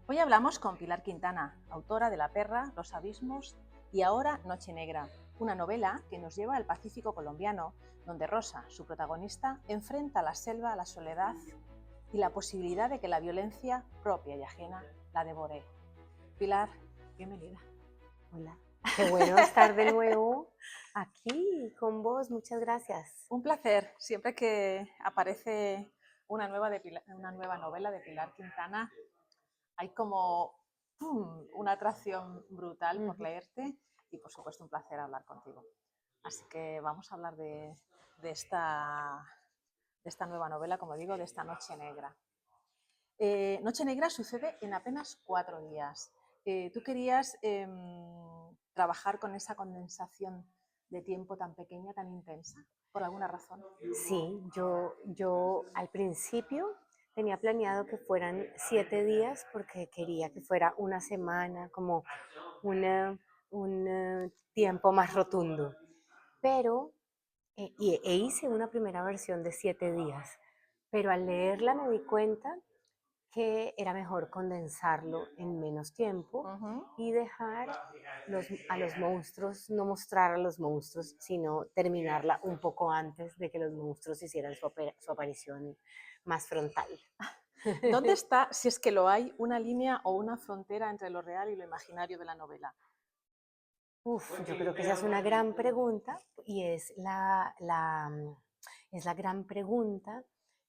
Hoy hablamos con Pilar Quintana, autora de La perra, Los abismos y ahora Noche Negra, una novela que nos lleva al Pacífico colombiano, donde Rosa, su protagonista, enfrenta la selva, la soledad y la posibilidad de que la violencia propia y ajena la devore. Pilar, bienvenida. Hola, qué bueno estar de nuevo aquí con vos, muchas gracias. Un placer, siempre que aparece una nueva novela de Pilar Quintana, hay como una atracción brutal por Ujú. leerte y por supuesto un placer hablar contigo. Así que vamos a hablar de esta nueva novela, como digo, de esta Noche Negra. Noche Negra sucede en apenas 4 días. ¿Tú querías trabajar con esa condensación de tiempo tan pequeña, tan intensa, por alguna razón? Sí, yo al principio tenía planeado que fueran 7 días porque quería que fuera una semana, como una, un tiempo más rotundo. Pero, hice una primera versión de 7 días, pero al leerla me di cuenta que era mejor condensarlo en menos tiempo Ujú. y dejar a los monstruos, no mostrar a los monstruos, sino terminarla un poco antes de que los monstruos hicieran su aparición más frontal. ¿Dónde está, si es que lo hay, una línea o una frontera entre lo real y lo imaginario de la novela? Uf, yo creo que esa es una gran pregunta y es la gran pregunta.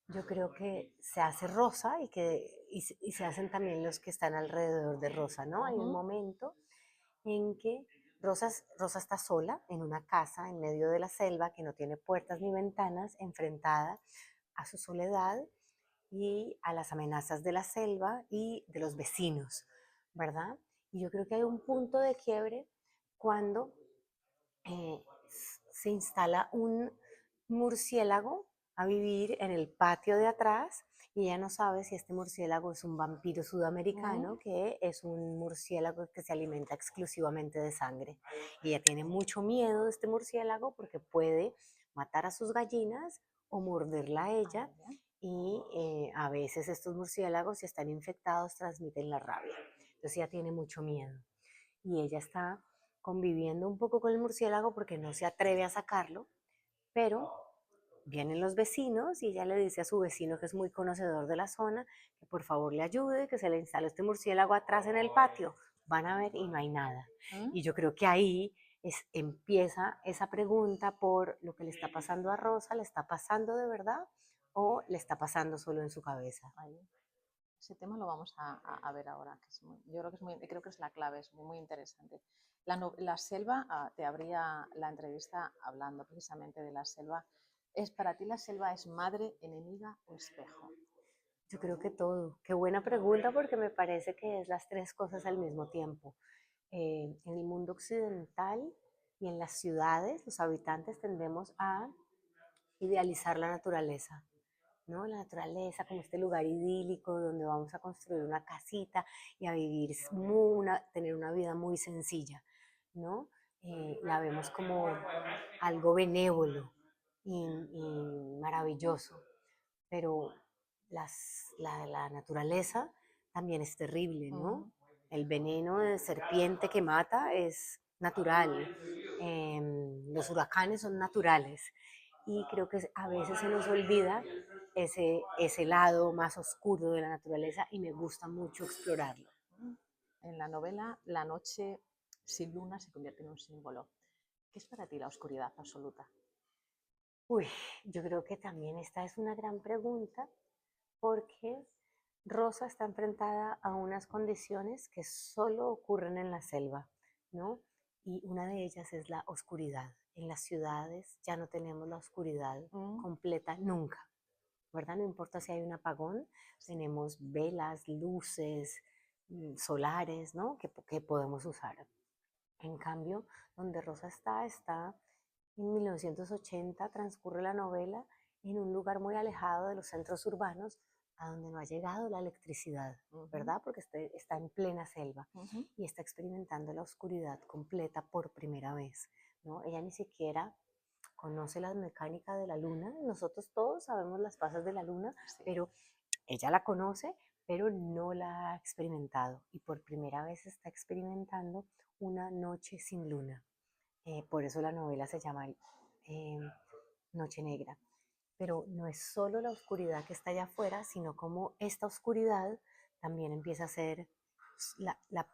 Yo creo que se hace Rosa y se hacen también los que están alrededor de Rosa, ¿no? Hay un Ujú. momento en que Rosa está sola en una casa en medio de la selva que no tiene puertas ni ventanas, enfrentada a su soledad y a las amenazas de la selva y de los vecinos, ¿verdad? Y yo creo que hay un punto de quiebre cuando eh, se instala un murciélago a vivir en el patio de atrás y ella no sabe si este murciélago es un vampiro Mm. sudamericano, que es un murciélago que se alimenta exclusivamente de sangre. Y ella tiene mucho miedo de este murciélago porque puede matar a sus gallinas o morderla a Ah, ella muy bien. y a veces estos murciélagos, si están infectados, transmiten la rabia. Entonces ella tiene mucho miedo y ella está conviviendo un poco con el murciélago porque no se atreve a sacarlo, pero vienen los vecinos y ella le dice a su vecino, que es muy conocedor de la zona, que por favor le ayude, que se le instale este murciélago atrás en el patio. Van a ver y no hay nada. Mm. Y yo creo que ahí empieza esa pregunta por lo que le está pasando a Rosa. ¿Le está pasando de verdad o le está pasando solo en su cabeza? Ahí. Ese tema lo vamos a ver ahora, que yo creo que creo que es la clave, es muy, muy interesante. La selva, te abría la entrevista hablando precisamente de la selva. ¿Es para ti la selva es madre, enemiga o espejo? Yo creo que todo. Qué buena pregunta porque me parece que es las tres cosas al mismo tiempo. En el mundo occidental y en las ciudades, los habitantes tendemos a idealizar la naturaleza, ¿no? La naturaleza como este lugar idílico donde vamos a construir una casita y a vivir, tener una vida muy sencilla, ¿no? La vemos como algo benévolo y maravilloso, pero la naturaleza también es terrible, ¿no? Ujú. El veneno de serpiente que mata es natural, los huracanes son naturales y creo que a veces se nos olvida ese lado más oscuro de la naturaleza y me gusta mucho explorarlo. En la novela, la noche sin luna se convierte en un símbolo. ¿Qué es para ti la oscuridad absoluta? Uy, yo creo que también esta es una gran pregunta porque Rosa está enfrentada a unas condiciones que solo ocurren en la selva, ¿no? Y una de ellas es la oscuridad. En las ciudades ya no tenemos la oscuridad Mm. completa nunca, ¿verdad? No importa si hay un apagón, tenemos velas, luces, solares, ¿no? Que podemos usar. En cambio, donde Rosa está en 1980, transcurre la novela en un lugar muy alejado de los centros urbanos, a donde no ha llegado la electricidad, Ujú. ¿verdad? Porque está en plena selva Ujú. y está experimentando la oscuridad completa por primera vez, ¿no? Ella ni siquiera conoce la mecánica de la luna. Nosotros todos sabemos las fases de la luna, Sí. pero ella la conoce, pero no la ha experimentado y por primera vez está experimentando una noche sin luna. Por eso la novela se llama eh, Noche Negra. Pero no es solo la oscuridad que está allá afuera, sino como esta oscuridad también empieza a ser la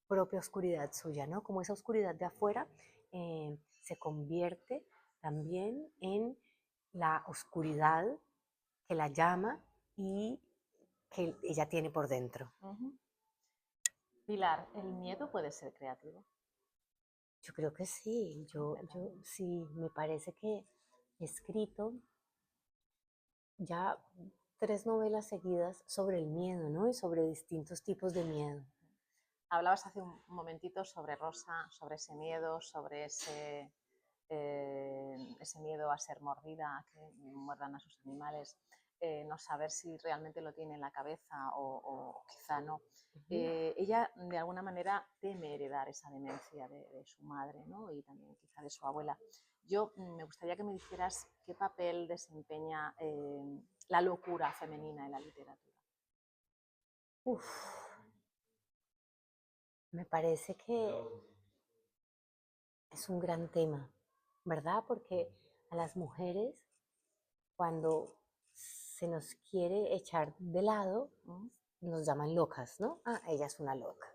propia oscuridad suya, ¿no? Como esa oscuridad de afuera se convierte también en la oscuridad que la llama y que ella tiene por dentro. Pilar, ¿el miedo puede ser creativo? Yo creo que sí, yo sí, me parece que he escrito ya 3 novelas seguidas sobre el miedo, ¿no? Y sobre distintos tipos de miedo. Hablabas hace un momentito sobre Rosa, sobre ese miedo, sobre ese miedo a ser mordida, a que muerdan a sus animales, no saber si realmente lo tiene en la cabeza o quizá no. Ella de alguna manera teme heredar esa demencia de su madre, ¿no? Y también quizá de su abuela. Yo me gustaría que me dijeras qué papel desempeña la locura femenina en la literatura. Uf, me parece que es un gran tema, ¿verdad? Porque a las mujeres, cuando se nos quiere echar de lado, nos llaman locas, ¿no? Ah, ella es una loca.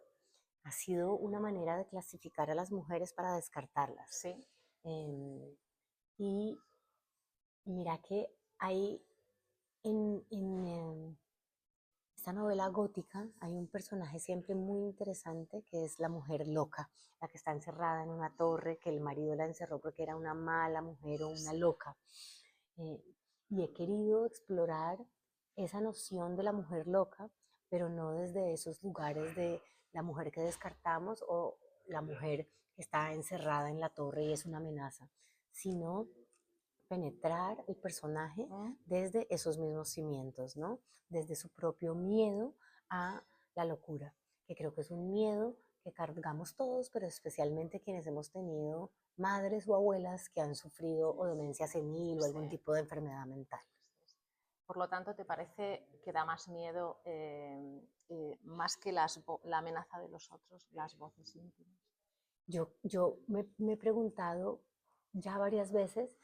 Ha sido una manera de clasificar a las mujeres para descartarlas. Sí. Y mira que hay en esta novela gótica hay un personaje siempre muy interesante que es la mujer loca, la que está encerrada en una torre, que el marido la encerró porque era una mala mujer o una loca. Y he querido explorar esa noción de la mujer loca, pero no desde esos lugares de la mujer que descartamos o la mujer que está encerrada en la torre y es una amenaza, sino penetrar el personaje desde esos mismos cimientos, ¿no? Desde su propio miedo a la locura, que creo que es un miedo que cargamos todos, pero especialmente quienes hemos tenido madres o abuelas que han sufrido o demencia senil o algún tipo de enfermedad mental. Por lo tanto, ¿te parece que da más miedo, más que la amenaza de los otros, las voces íntimas? Yo me he preguntado ya varias veces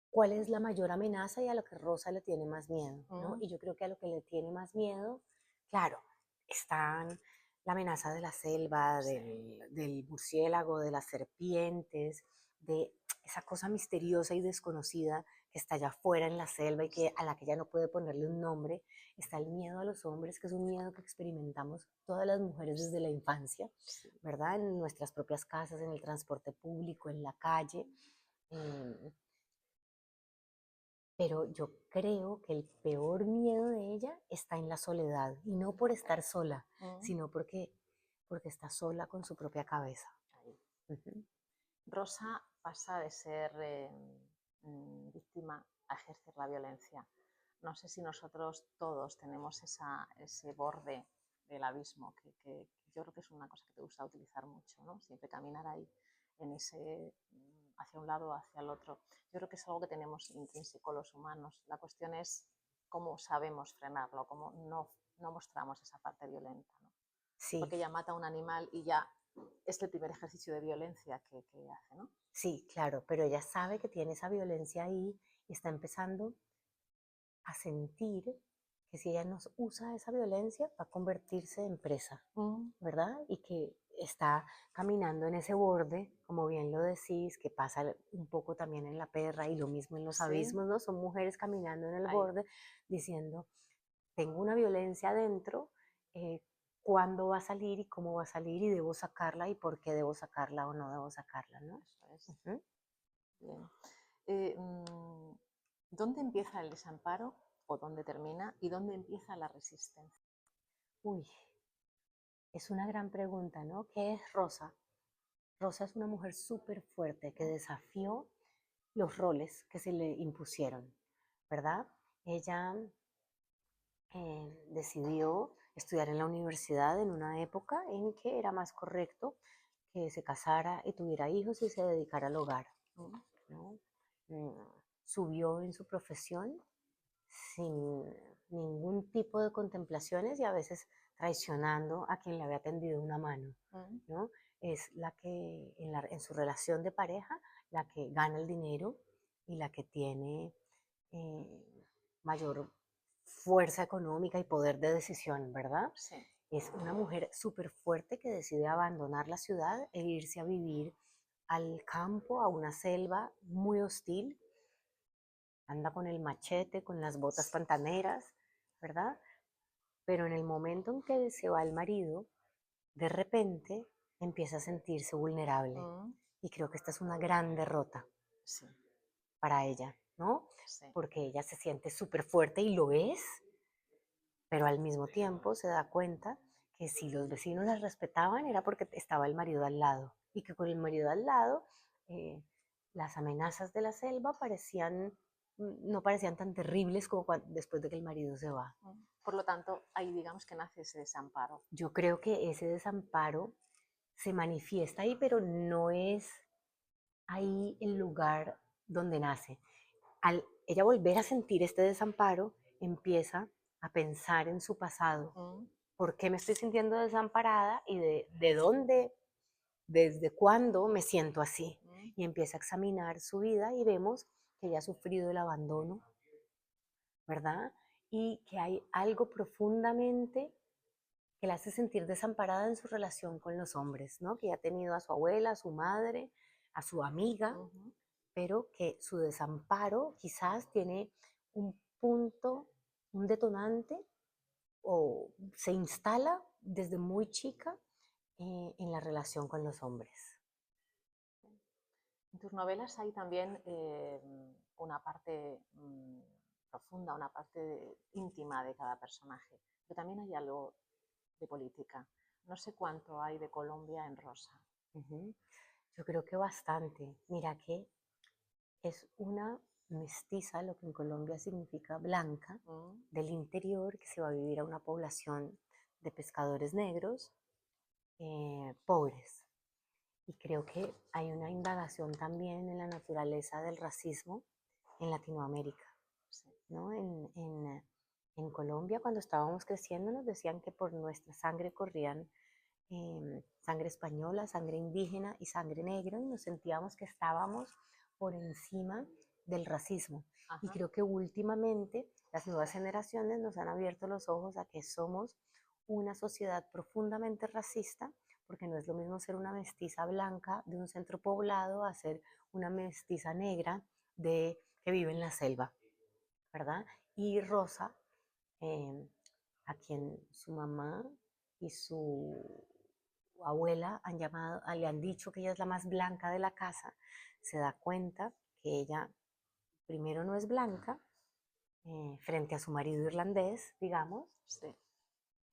cuál es la mayor amenaza y a lo que Rosa le tiene más miedo, ¿no? Y yo creo que a lo que le tiene más miedo, claro, están la amenaza de la selva, del murciélago, de las serpientes, de esa cosa misteriosa y desconocida que está allá afuera en la selva y que a la que ella no puede ponerle un nombre. Está el miedo a los hombres, que es un miedo que experimentamos todas las mujeres desde la infancia, ¿verdad? En nuestras propias casas, en el transporte público, en la calle. Pero yo creo que el peor miedo de ella está en la soledad, y no por estar sola, sino porque está sola con su propia cabeza. Rosa pasa de ser víctima a ejercer la violencia. No sé si nosotros todos tenemos ese borde del abismo, que yo creo que es una cosa que te gusta utilizar mucho, ¿no? Siempre caminar ahí, en ese, hacia un lado o hacia el otro. Yo creo que es algo que tenemos intrínseco los humanos. La cuestión es cómo sabemos frenarlo, cómo no mostramos esa parte violenta, ¿no? Sí. Porque ella mata a un animal y ya es el primer ejercicio de violencia que hace, ¿no? Sí, claro, pero ella sabe que tiene esa violencia ahí y está empezando a sentir que si ella no usa esa violencia va a convertirse en presa, ¿verdad? Y que está caminando en ese borde, como bien lo decís, que pasa un poco también en La Perra y lo mismo en Los Abismos, ¿no? Son mujeres caminando en el borde diciendo, tengo una violencia adentro, cuándo va a salir y cómo va a salir y debo sacarla y por qué debo sacarla o no debo sacarla, ¿no? Eso es. Bien. ¿Dónde empieza el desamparo o dónde termina y dónde empieza la resistencia? Uy, es una gran pregunta, ¿no? ¿Qué es Rosa? Rosa es una mujer súper fuerte que desafió los roles que se le impusieron, ¿verdad? Ella decidió estudiar en la universidad en una época en que era más correcto que se casara y tuviera hijos y se dedicara al hogar, ¿no? Subió en su profesión sin ningún tipo de contemplaciones y a veces traicionando a quien le había tendido una mano, ¿no? Es la que en su relación de pareja, la que gana el dinero y la que tiene mayor fuerza económica y poder de decisión, ¿verdad? Sí. Es una mujer súper fuerte que decide abandonar la ciudad e irse a vivir al campo, a una selva muy hostil. Anda con el machete, con las botas pantaneras, ¿verdad? Pero en el momento en que se va el marido, de repente empieza a sentirse vulnerable. Y creo que esta es una gran derrota Sí. para ella, ¿no? Sí. Porque ella se siente súper fuerte y lo es, pero al mismo tiempo se da cuenta que si los vecinos la respetaban era porque estaba el marido al lado y que con el marido al lado las amenazas de la selva no parecían tan terribles como después de que el marido se va. Por lo tanto, ahí digamos que nace ese desamparo. Yo creo que ese desamparo se manifiesta ahí, pero no es ahí el lugar donde nace. Al ella volver a sentir este desamparo, empieza a pensar en su pasado. ¿Por qué me estoy sintiendo desamparada y de dónde, desde cuándo me siento así? Y empieza a examinar su vida y vemos que ella ha sufrido el abandono, ¿verdad? Y que hay algo profundamente que la hace sentir desamparada en su relación con los hombres, ¿no? Que ya ha tenido a su abuela, a su madre, a su amiga, pero que su desamparo quizás tiene un punto, un detonante, o se instala desde muy chica en la relación con los hombres. En tus novelas hay también una parte profunda, una parte íntima de cada personaje, pero también hay algo de política. No sé cuánto hay de Colombia en Rosa. Yo creo que bastante. Mira que es una mestiza, lo que en Colombia significa blanca, del interior, que se va a vivir a una población de pescadores negros, pobres. Y creo que hay una indagación también en la naturaleza del racismo en Latinoamérica, ¿no? En Colombia, cuando estábamos creciendo, nos decían que por nuestra sangre corrían sangre española, sangre indígena y sangre negra, y nos sentíamos que estábamos por encima del racismo. Y creo que últimamente las nuevas generaciones nos han abierto los ojos a que somos una sociedad profundamente racista, porque no es lo mismo ser una mestiza blanca de un centro poblado a ser una mestiza negra que vive en la selva, ¿verdad? Y Rosa, a quien su mamá y su abuela le han dicho que ella es la más blanca de la casa, se da cuenta que ella primero no es blanca frente a su marido irlandés, digamos, Sí.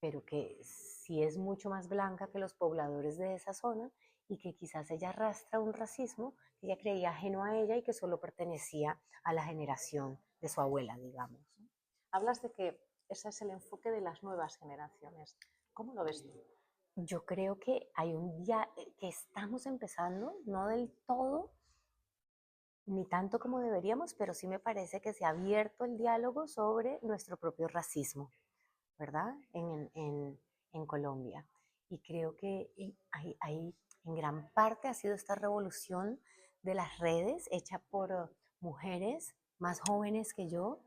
pero que sí es mucho más blanca que los pobladores de esa zona y que quizás ella arrastra un racismo que ella creía ajeno a ella y que solo pertenecía a la generación de su abuela, digamos. Hablas de que ese es el enfoque de las nuevas generaciones. ¿Cómo lo ves tú? Yo creo que hay un día que estamos empezando, no del todo, ni tanto como deberíamos, pero sí me parece que se ha abierto el diálogo sobre nuestro propio racismo, ¿verdad? En Colombia. Y creo que en gran parte ha sido esta revolución de las redes hecha por mujeres más jóvenes que yo,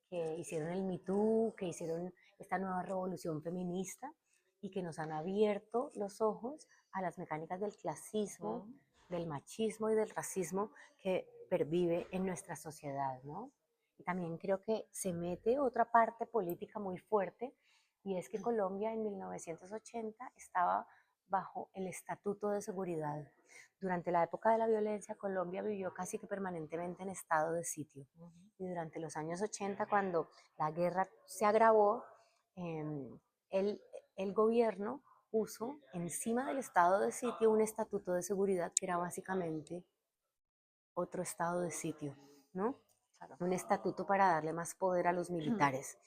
que hicieron el Me Too, que hicieron esta nueva revolución feminista y que nos han abierto los ojos a las mecánicas del clasismo, del machismo y del racismo que pervive en nuestra sociedad, ¿no? Y también creo que se mete otra parte política muy fuerte, y es que Colombia en 1980 estaba bajo el Estatuto de Seguridad. Durante la época de la violencia, Colombia vivió casi que permanentemente en estado de sitio. Y durante los años 80, cuando la guerra se agravó, el gobierno puso encima del estado de sitio un estatuto de seguridad que era básicamente otro estado de sitio, ¿no? Claro. Un estatuto para darle más poder a los militares.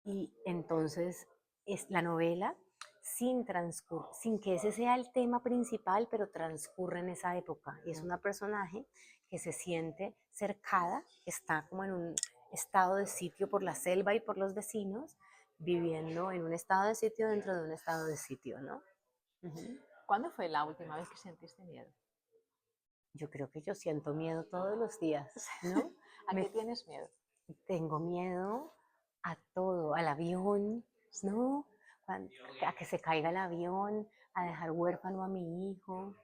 Y entonces es la novela sin que ese sea el tema principal, pero transcurre en esa época. Y es una personaje que se siente cercada, que está como estado de sitio por la selva y por los vecinos, viviendo en un estado de sitio dentro de un estado de sitio, ¿no? Ujú. ¿Cuándo fue la última vez que sentiste miedo? Yo creo que yo siento miedo todos los días, ¿no? ¿A qué Me tienes miedo? tengo miedo a todo, al avión, ¿no? Cuan- a que se caiga el avión, a dejar huérfano a mi hijo,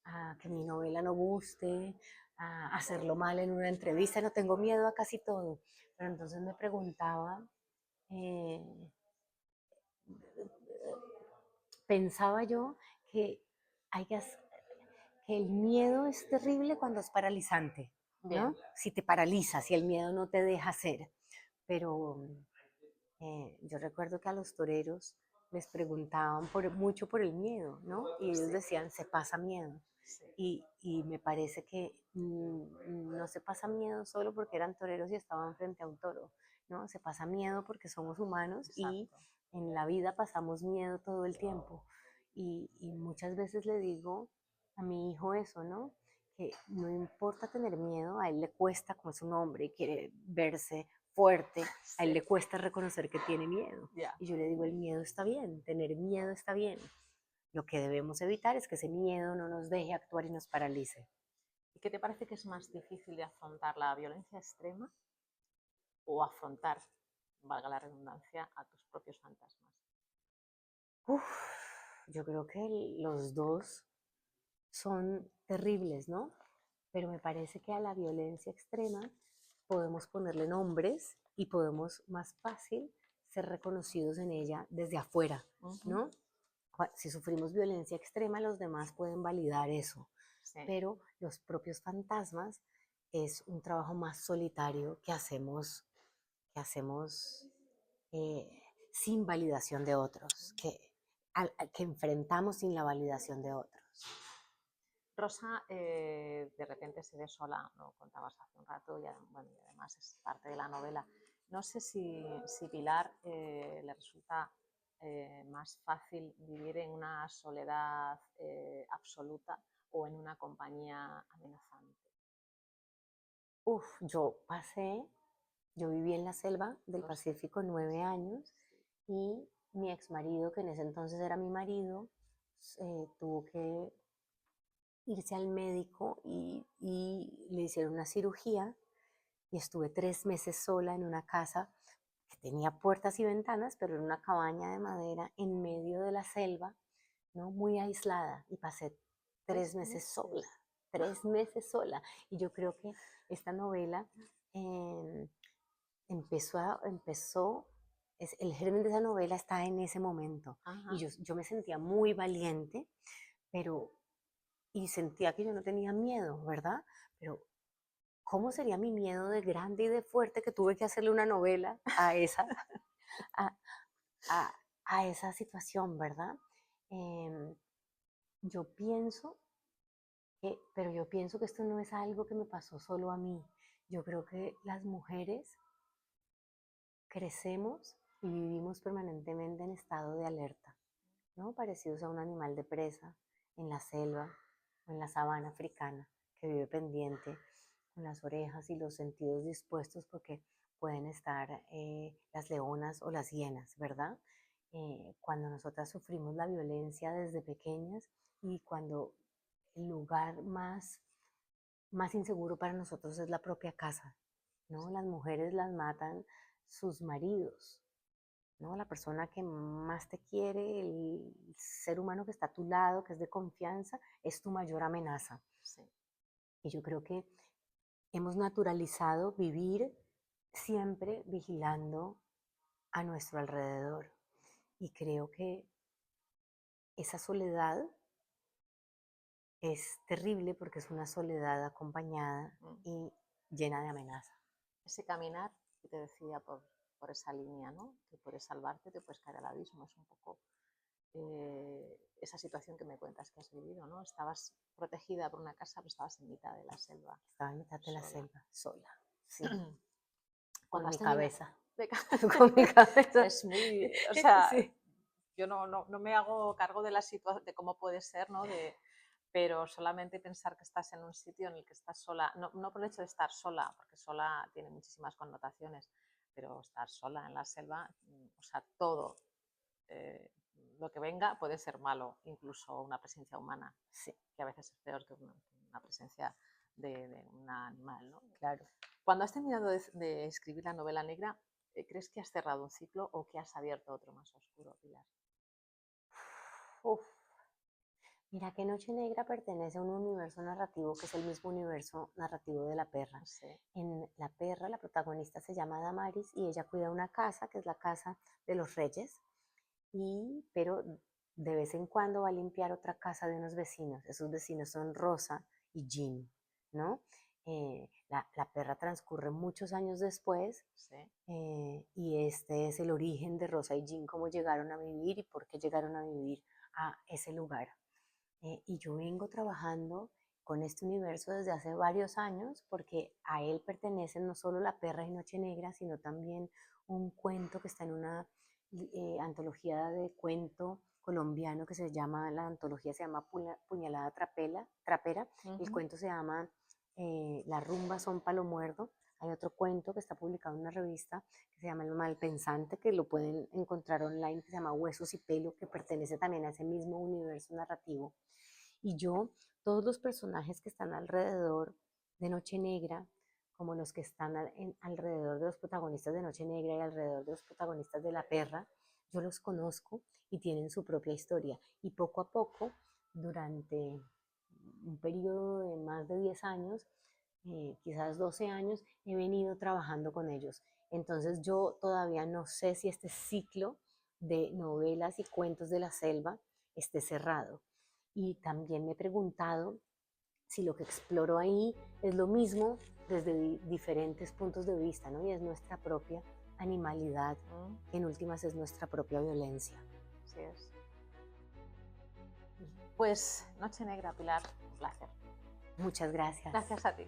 a que mi novela no guste, a hacerlo mal en una entrevista. No tengo miedo a casi todo. Pero entonces me preguntaba, eh, pensaba yo que hay que que el miedo es terrible cuando es paralizante, ¿no? Bien, Si te paraliza, si el miedo no te deja hacer. Pero yo recuerdo que a los toreros les preguntaban mucho por el miedo, ¿no? Y ellos sí, decían, se pasa miedo. sí, Y me parece que no se pasa miedo solo porque eran toreros y estaban frente a un toro, ¿no? Se pasa miedo porque somos humanos y exacto. en la vida pasamos miedo todo el tiempo. Y muchas veces le digo a mi hijo eso, ¿no? Que no importa tener miedo, a él le cuesta, como es un hombre y quiere verse fuerte, a él Sí, le cuesta reconocer que tiene miedo. ya. Y yo le digo, el miedo está bien, tener miedo está bien. Lo que debemos evitar es que ese miedo no nos deje actuar y nos paralice. ¿Y qué te parece que es más difícil de afrontar, la violencia extrema o afrontar, valga la redundancia, a tus propios fantasmas? Uf, yo creo que los dos son terribles, ¿no? Pero me parece que a la violencia extrema podemos ponerle nombres y podemos más fácil ser reconocidos en ella desde afuera, Ujú, ¿no? Si sufrimos violencia extrema, los demás pueden validar eso, sí, pero los propios fantasmas es un trabajo más solitario que hacemos sin validación de otros, que enfrentamos sin la validación de otros. Rosa de repente se ve sola, lo contabas hace un rato, y, bueno, y además es parte de la novela. No sé si Pilar le resulta más fácil vivir en una soledad absoluta o en una compañía amenazante. Uf, yo viví en la selva del Los- Pacífico 9 años y mi ex marido, que en ese entonces era mi marido, tuvo que irse al médico y le hicieron una cirugía y estuve 3 meses sola en una casa que tenía puertas y ventanas, pero era una cabaña de madera en medio de la selva, ¿no? Muy aislada y pasé tres Tres meses sola, meses. 3 meses sola. Y yo creo que esta novela eh, empezó, el germen de esa novela está en ese momento. Y Ajá. yo me sentía muy valiente, pero, y sentía que yo no tenía miedo, ¿verdad? Pero ¿cómo sería mi miedo de grande y de fuerte que tuve que hacerle una novela a, a, a esa situación, ¿verdad? Em, yo pienso pero yo pienso que esto no es algo que me pasó solo a mí. Yo creo que las mujeres crecemos y vivimos permanentemente en estado de alerta, ¿no? Parecidos a un animal de presa en la selva o en la sabana africana que vive pendiente con las orejas y los sentidos dispuestos porque pueden estar las leonas o las hienas, ¿verdad? Cuando nosotras sufrimos la violencia desde pequeñas y cuando el lugar más inseguro para nosotros es la propia casa, ¿no? Las mujeres las matan sus maridos, ¿no? La persona que más te quiere, el ser humano que está a tu lado, que es de confianza, es tu mayor amenaza. Sí. Y yo creo que hemos naturalizado vivir siempre vigilando a nuestro alrededor. Y creo que esa soledad es terrible porque es una soledad acompañada Mm. y llena de amenaza. Ese caminar que te decía por esa línea, ¿no? Que puedes salvarte, te puedes caer al abismo. Es un poco esa situación que me cuentas que has vivido, ¿no? Estabas protegida por una casa, pero estabas en mitad de la selva, Estaba en mitad de la sola. selva, sola, sí, con Cuando has mi terminado cabeza, de con mi cabeza. es muy, o sea, Sí. yo no me hago cargo de la situación, de cómo puede ser, ¿no? pero solamente pensar que estás en un sitio en el que estás sola, no por el hecho de estar sola, porque sola tiene muchísimas connotaciones, pero estar sola en la selva, o sea, todo lo que venga puede ser malo, incluso una presencia humana, Sí, que a veces es peor que una presencia de un animal, ¿no? claro. Cuando has terminado de escribir la novela negra, ¿crees que has cerrado un ciclo o que has abierto otro más oscuro, Pilar? Uf. Mira que Noche Negra pertenece a un universo narrativo que es el mismo universo narrativo de La Perra. Sí. En La Perra, la protagonista se llama Damaris y ella cuida una casa, que es la casa de los reyes, pero de vez en cuando va a limpiar otra casa de unos vecinos. Esos vecinos son Rosa y Jim, ¿no? La Perra transcurre muchos años después, Sí. y este es el origen de Rosa y Jim, cómo llegaron a vivir y por qué llegaron a vivir a ese lugar. Y yo vengo trabajando con este universo desde hace varios años porque a él pertenecen no solo La Perra y Noche Negra, sino también un cuento que está en una antología de cuento colombiano que se llama, la antología se llama Puñalada Trapera, el cuento se llama Las rumbas son palo muerdo. Hay otro cuento que está publicado en una revista que se llama El Malpensante, que lo pueden encontrar online, que se llama Huesos y Pelo, que pertenece también a ese mismo universo narrativo. Y yo, todos los personajes que están alrededor de Noche Negra, como los que están alrededor de los protagonistas de Noche Negra y alrededor de los protagonistas de La Perra, yo los conozco y tienen su propia historia. Y poco a poco, durante un periodo de más de 10 años, quizás 12 años, he venido trabajando con ellos. Entonces yo todavía no sé si este ciclo de novelas y cuentos de la selva esté cerrado. Y también me he preguntado si lo que exploro ahí es lo mismo desde diferentes puntos de vista, ¿no? Y es nuestra propia animalidad, que en últimas es nuestra propia violencia. Así es. Pues Noche Negra, Pilar, un placer. Muchas gracias. Gracias a ti.